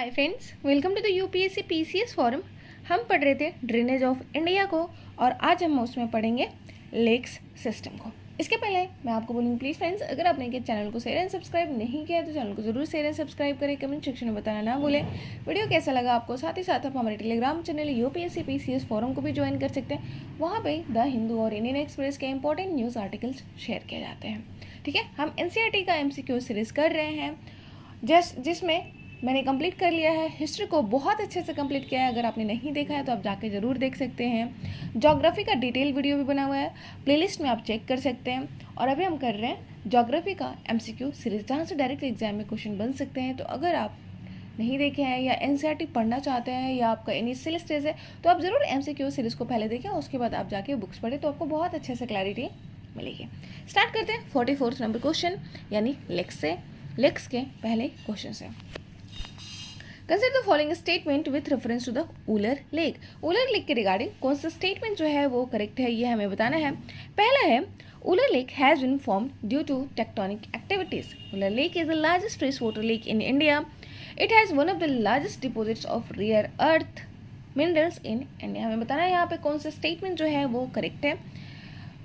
Hi friends, welcome to the UPSC PCS forum. हम पढ़ रहे थे ड्रेनेज ऑफ इंडिया को और आज हम उसमें पढ़ेंगे लेक्स सिस्टम को। इसके पहले मैं आपको बोलूँगी प्लीज़ फ्रेंड्स, अगर आपने के चैनल को शेयर एंड सब्सक्राइब नहीं किया तो चैनल को जरूर शेयर एंड सब्सक्राइब करें। कमेंट सेक्शन में बताना ना भूलें वीडियो कैसा लगा आपको। साथ ही साथ आप हमारे Telegram channel UPSC PCS forum को भी ज्वाइन कर सकते हैं। वहाँ पे द हिंदू और इंडियन एक्सप्रेस के इंपॉर्टेंट न्यूज़ आर्टिकल्स शेयर किए जाते हैं। ठीक है, हम एनसीईआरटी का एमसीक्यू सीरीज कर रहे हैं जिसमें मैंने कंप्लीट कर लिया है। हिस्ट्री को बहुत अच्छे से कंप्लीट किया है। अगर आपने नहीं देखा है तो आप जाके ज़रूर देख सकते हैं। ज्योग्राफी का डिटेल वीडियो भी बना हुआ है, प्लेलिस्ट में आप चेक कर सकते हैं। और अभी हम कर रहे हैं ज्योग्राफी का एमसीक्यू सीरीज, जहाँ से डायरेक्ट एग्जाम में क्वेश्चन बन सकते हैं। तो अगर आप नहीं देखे हैं या एनसीईआरटी पढ़ना चाहते हैं या आपका इनिशियल स्टेज है तो आप ज़रूर एमसीक्यू सीरीज को पहले देखें, उसके बाद आप जाके बुक्स पढ़ें तो आपको बहुत अच्छे से क्लैरिटी मिलेगी। स्टार्ट करते हैं 44 नंबर क्वेश्चन यानी लेक्स से। लेक्स के पहले क्वेश्चन से consider the following statement with reference to the Wular lake. Wular lake के रिगार्डिंग कौन सा स्टेटमेंट जो है वो करेक्ट है, ये हमें बताना है। पहला है Wular lake has been formed due to tectonic activities. Wular lake is the largest fresh water lake in India. It has one of the largest deposits of rare earth minerals in India. हमें बताना है यहाँ पे कौन सा स्टेटमेंट जो है वो करेक्ट है।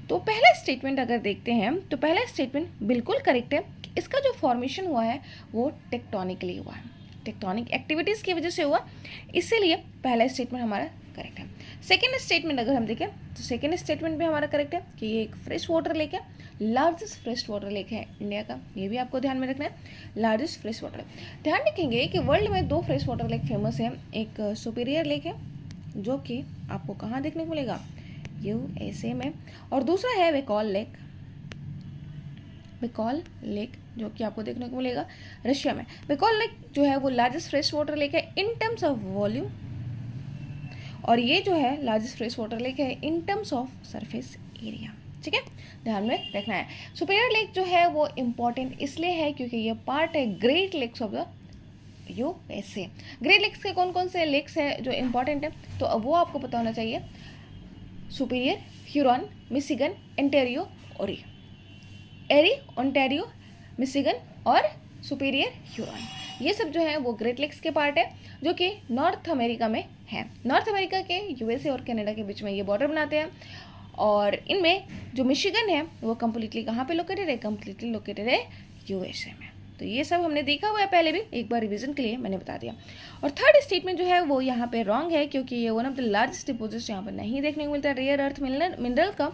तो पहला स्टेटमेंट अगर देखते हैं तो पहला स्टेटमेंट बिल्कुल करेक्ट है। इसका जो फॉर्मेशन हुआ है वो टेक्टोनिकली हुआ है, टेक्टोनिक एक्टिविटीज़ की वजह से हुआ, इसीलिए पहला स्टेटमेंट हमारा करेक्ट है। सेकेंड स्टेटमेंट अगर हम देखें तो सेकेंड स्टेटमेंट भी हमारा करेक्ट है कि ये एक फ्रेश वाटर लेक है, लार्जेस्ट फ्रेश वाटर लेक है इंडिया का। ये भी आपको ध्यान में रखना है, लार्जेस्ट फ्रेश वाटर। ध्यान रखेंगे कि वर्ल्ड में 2 फ्रेश वाटर लेक फेमस है। एक सुपीरियर लेक है जो कि आपको कहाँ देखने को मिलेगा, यूएसए में, और दूसरा है बेकॉल लेक। बेकॉल लेक जो कि आपको देखने को मिलेगा रशिया में। बेकॉल लेक जो है वो लार्जेस्ट फ्रेश वाटर लेक है इन टर्म्स ऑफ वॉल्यूम, और ये जो है लार्जेस्ट फ्रेश वाटर लेक है in terms of surface area. ठीक है, ध्यान में रखना है। सुपीरियर लेक जो है वो इम्पॉर्टेंट इसलिए है क्योंकि ये पार्ट है great lakes of the USA. Great lakes के कौन कौन से लेक्स हैं जो इम्पॉर्टेंट है, तो अब वो आपको पता होना चाहिए। सुपीरियर, ह्यूरॉन, मिशिगन, ओंटारियो और एरी, ओंटारियो, मिशिगन और सुपीरियर ह्यूरॉन, ये सब जो है वो ग्रेट लेक्स के पार्ट है जो कि नॉर्थ अमेरिका में है। नॉर्थ अमेरिका के यूएसए और कनाडा के बीच में ये बॉर्डर बनाते हैं। और इनमें जो मिशिगन है वो कम्प्लीटली कहाँ पे लोकेटेड है, कम्प्लीटली लोकेटेड है यूएसए में। तो ये सब हमने देखा हुआ है पहले भी, एक बार रिवीजन के लिए मैंने बता दिया। और थर्ड स्टेटमेंट जो है वो यहाँ पे रॉन्ग है क्योंकि ये one of the largest deposits यहाँ पर नहीं देखने को मिलता है रेयर अर्थ मिनरल का।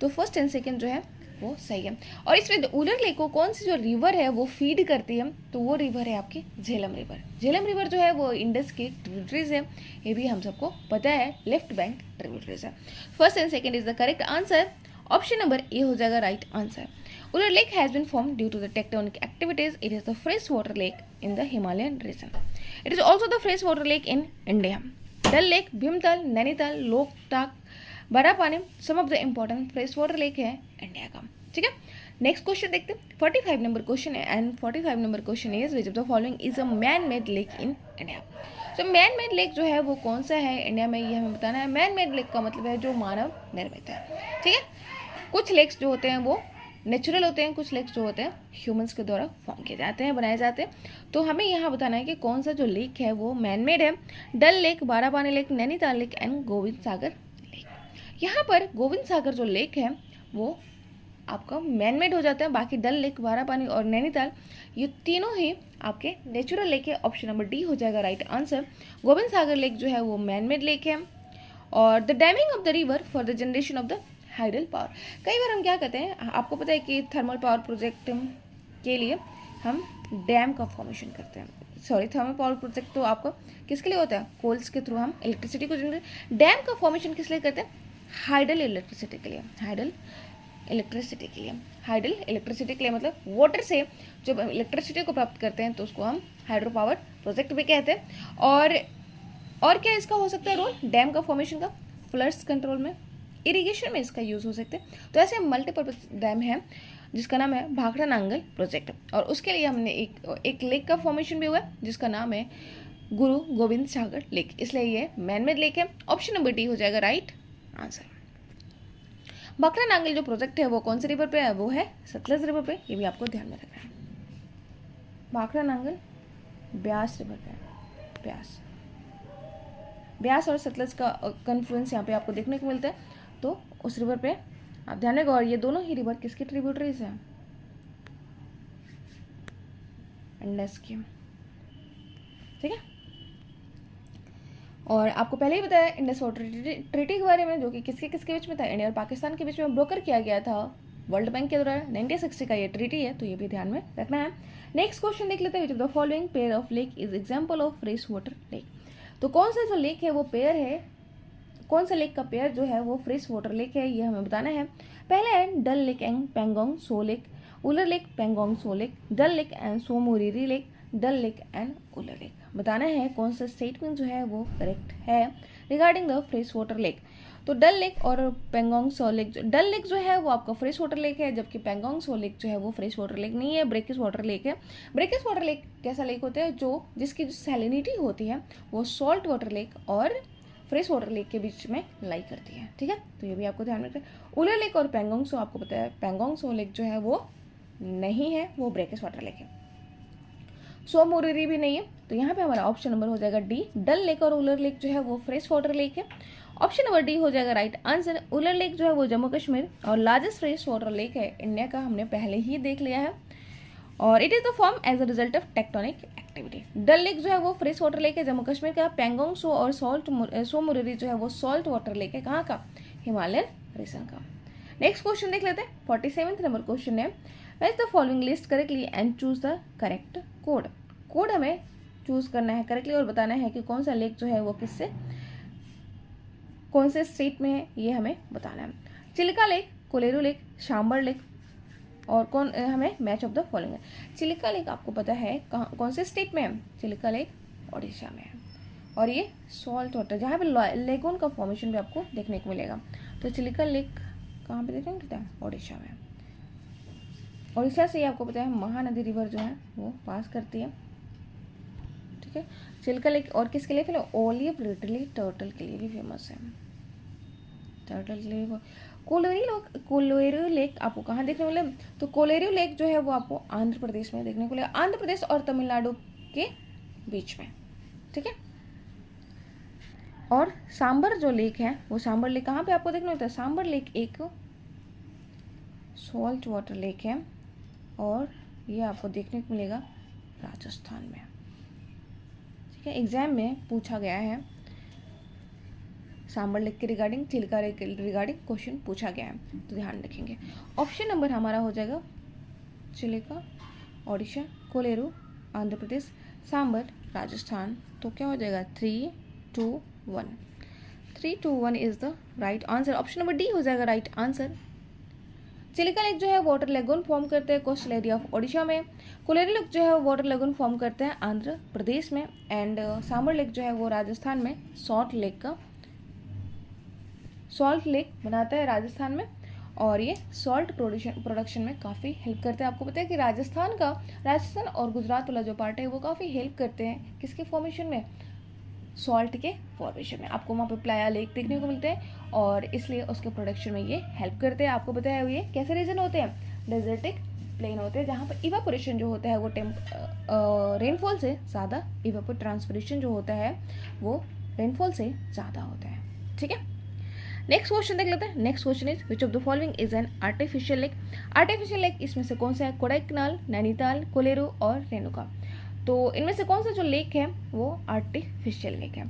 तो फर्स्ट एंड सेकेंड जो है वो सही है। और इसमें ऊलर लेक को कौन सी जो रिवर है वो फीड करती है, तो वो रिवर है आपकी झेलम रिवर। झेलम रिवर जो है वो इंडस की ट्रिब्यूटरीज है, ये भी हम सबको पता है, लेफ्ट बैंक ट्रिब्यूटरीज है। First and second is the correct answer. Option number A हो जाएगा right answer. Uller Lake has been formed due to the tectonic activities. It is the freshwater lake in the Himalayan region. It is also the freshwater lake in India. Dal Lake, Bhimtal, Nainital, Loktak, Barapanim, some of the important freshwater lake है India का। ठीक है, next question देखते हैं। 45 number question है and 45 number question is which of the following is a man made lake in India. तो man made lake जो है वो कौन सा है इंडिया में, ये हमें बताना है। मैन मेड लेक का मतलब है जो मानव निर्मित है। ठीक है, कुछ लेक्स जो होते हैं वो नेचुरल होते हैं, कुछ लेक्स जो होते हैं ह्यूमंस के द्वारा फॉर्म किए जाते हैं, बनाए जाते हैं। तो हमें यहाँ बताना है कि कौन सा जो लेक है वो मैन मेड है। Dal lake, Barapani lake, Nainital lake and Govind Sagar lake. यहाँ पर गोविंद सागर जो लेक है वो आपका मैन मेड हो जाता है, बाकी डल लेक, बारापानी और नैनीताल ये तीनों ही आपके नेचुरल लेक है। ऑप्शन नंबर डी हो जाएगा right answer. Govind Sagar lake जो है वो मैन मेड लेक है। और the damming of the river for the generation of the hydel power. कई बार हम क्या कहते हैं, आपको पता है कि थर्मल पावर प्रोजेक्ट के लिए हम डैम का फॉर्मेशन करते हैं। सॉरी, थर्मल पावर प्रोजेक्ट तो आपका किसके लिए होता है, कोल्स के थ्रू हम इलेक्ट्रिसिटी को जनरेट। डैम का फॉर्मेशन किस लिए करते हैं, हाइडल इलेक्ट्रिसिटी के लिए। हाइडल इलेक्ट्रिसिटी के लिए, हाइडल इलेक्ट्रिसिटी के लिए मतलब वाटर से जब इलेक्ट्रिसिटी को प्राप्त करते हैं तो उसको हम हाइड्रो पावर प्रोजेक्ट भी कहते हैं। और क्या इसका हो सकता है रोल डैम का फॉर्मेशन का, फ्लड्स कंट्रोल में, इरिगेशन में इसका यूज़ हो सकते हैं। तो ऐसे मल्टीपर्पज डैम है जिसका नाम है भाखड़ा नांगल प्रोजेक्ट, और उसके लिए हमने एक लेक का फॉर्मेशन भी हुआ है जिसका नाम है गुरु गोविंद सागर लेक, इसलिए ये मैन मेड लेक है। ऑप्शन नंबर डी हो जाएगा राइट आंसर। भाखड़ा नांगल जो प्रोजेक्ट है वो कौन से रिवर पे है, वो है सतलज रिवर पे, ये भी आपको ध्यान में रखना है। भाखड़ा नांगल ब्यास रिवर पे है। ब्यास और सतलज का कन्फ्लुएंस यहाँ पे आपको देखने को मिलता है, तो उस रिवर पे आप ध्यान रखो। और ये दोनों ही रिवर किसकी ट्रिब्यूटरीज हैं? इंडस की, ठीक है। और आपको पहले ही बताया इंडस वाटर ट्रीटी के बारे में, जो कि किसके किसके बीच में था? इंडिया और पाकिस्तान के बीच में ब्रोकर किया गया था वर्ल्ड बैंक के द्वारा। 1960 का ये ट्रीटी है, तो ये भी ध्यान में रखना है। नेक्स्ट क्वेश्चन देख लेते हैं, which of the following pair of lake is example of fresh water lake. तो कौन सा जो लेक है वो पेयर है, कौन सा लेक का पेयर जो है वो फ्रेश वाटर लेक है, ये हमें बताना है। पहला है Dal lake and Pangong Tso lake, Wular lake Pangong Tso lake, Dal lake and Tsomoriri lake, Dal lake and Wular lake. बताना है कौन सा स्टेटमेंट जो है वो करेक्ट है regarding the fresh water lake. तो डल लेक और पेंगोंग सो लेक, डल लेक जो है वो आपका फ्रेश वाटर लेक है, जबकि पेंगोंग सो लेक जो है वो फ्रेश वाटर लेक नहीं है, ब्रेकिश वाटर लेक है। ब्रेकिश वाटर लेक कैसा लेक होता है? जो जिसकी जो सैलिनिटी होती है वो सॉल्ट वाटर लेक और फ्रेश वाटर लेक के बीच में लाई करती है, ठीक है। तो ये भी आपको ध्यान में रखना है। उलर लेक और पेंगोंग सो, आपको पता है पेंगोंग सो लेक जो है वो नहीं है, वो ब्रेकिश वाटर लेक है। सोमोरिरी भी नहीं है, तो यहाँ पे हमारा ऑप्शन नंबर हो जाएगा डी। डल लेक और उलर लेक जो है वो फ्रेश वाटर लेक है। ऑप्शन नंबर डी हो जाएगा राइट आंसर। उलर लेक जो है वो जम्मू कश्मीर और लार्जेस्ट फ्रेश वाटर लेक है इंडिया का, हमने पहले ही देख लिया है। और it is the form as a result of tectonic activity. Dal lake जो है वो फ्रेश वाटर लेक है जम्मू कश्मीर का। पेंगोंग सो और सोमोरिरी जो है वो सॉल्ट वाटर लेक है, कहाँ का? हिमालयन रीजन का। नेक्स्ट क्वेश्चन देख लेते हैं। 47 नंबर क्वेश्चन है, match the following list correctly and choose the correct code. Code हमें चूज करना है करेक्टली और बताना है कि कौन सा लेक जो है वो किससे कौन से स्टेट में है, ये हमें बताना है। Chilika lake, Kolleru lake, Sambhar lake और कौन हमें मैच ऑफ द फॉलोइंग है। चिलिका लेक आपको पता है कहाँ कौन से स्टेट में है? चिलिका लेक ओडिशा में है और ये सॉल्ट वाटर, जहाँ पे लेगून का फॉर्मेशन भी आपको देखने को मिलेगा। तो चिलिका लेक कहाँ पे देखने को मिलता है? ओडिशा में। ओडिशा से ही आपको पता है महानदी रिवर जो है वो पास करती है, ठीक है। चिलिका लेक और किसके लिए फेमस? ओलिव रिडले टर्टल के लिए भी फेमस है, टर्टल के लिए। कोलेरू लेक आपको कहाँ देखने को मिले? तो कोलेरू लेक जो है वो आपको आंध्र प्रदेश में देखने को मिलेगा, आंध्र प्रदेश और तमिलनाडु के बीच में, ठीक है। और सांबर जो लेक है वो सांबर लेक कहाँ पे आपको देखने को मिलता है? सांबर लेक एक सॉल्ट वाटर लेक है और ये आपको देखने को मिलेगा राजस्थान में, ठीक है। एग्जाम में पूछा गया है सांबर लेक के रिगार्डिंग, चिलिका लेक के रिगार्डिंग क्वेश्चन पूछा गया है, तो ध्यान रखेंगे। ऑप्शन नंबर हमारा हो जाएगा चिलिका ओडिशा, कोलेरू आंध्र प्रदेश, सांबर राजस्थान। तो क्या हो जाएगा? 3, 2, 1। 3, 2, 1 is the right answer. Option number D हो जाएगा राइट आंसर। चिलिका लेक जो है वाटर लेगून फॉर्म करते हैं कोस्टल एरिया ऑफ ओडिशा में। कोलेरू लेक जो है वाटर लेगून फॉर्म करते हैं आंध्र प्रदेश में। एंड सांबर लेक जो है वो राजस्थान में सॉल्ट लेक बनाता है राजस्थान में और ये सॉल्ट प्रोडक्शन में काफ़ी हेल्प करते हैं। आपको पता है कि राजस्थान और गुजरात वाला जो पार्ट है वो काफ़ी हेल्प करते हैं किसके फॉर्मेशन में? सॉल्ट के फॉर्मेशन में। आपको वहाँ पे प्लाया लेक देखने को मिलते हैं और इसलिए उसके प्रोडक्शन में ये हेल्प करते हैं। आपको पता है ये कैसे रीजन होते हैं? डेजर्टिक प्लेन होते हैं जहाँ पर इवापोरेशन जो होता है वो रेनफॉल से ज़्यादा, ट्रांसपिरेशन जो होता है वो रेनफॉल से ज़्यादा होता है, ठीक है। नेक्स्ट क्वेश्चन देख लेते हैं। Next question is which of the following is an artificial lake. Artificial lake इसमें से कौन सा है? कोडाईकनाल, नैनीताल, कोलेरू और रेणुका। तो इनमें से कौन सा जो लेक है वो आर्टिफिशियल लेक है?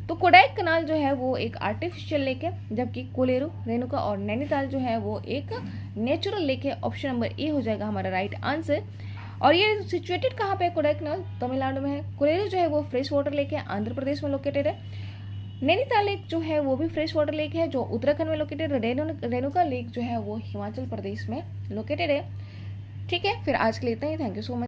तो कोडाईकनाल जो है वो एक आर्टिफिशियल लेक है, जबकि कोलेरू, रेणुका और नैनीताल जो है वो एक नेचुरल लेक है। ऑप्शन नंबर ए हो जाएगा हमारा राइट आंसर। और ये सिचुएटेड कहाँ पे है? कोडाईकनाल तमिलनाडु में है। कोलेरू जो है वो फ्रेश वाटर लेक है, आंध्र प्रदेश में लोकेटेड है। नैनीताल लेक जो है वो भी फ्रेश वाटर लेक है जो उत्तराखंड में लोकेटेड है। रेणुका लेक जो है वो हिमाचल प्रदेश में लोकेटेड है, ठीक है। फिर आज के लिए इतना ही। Thank you so much.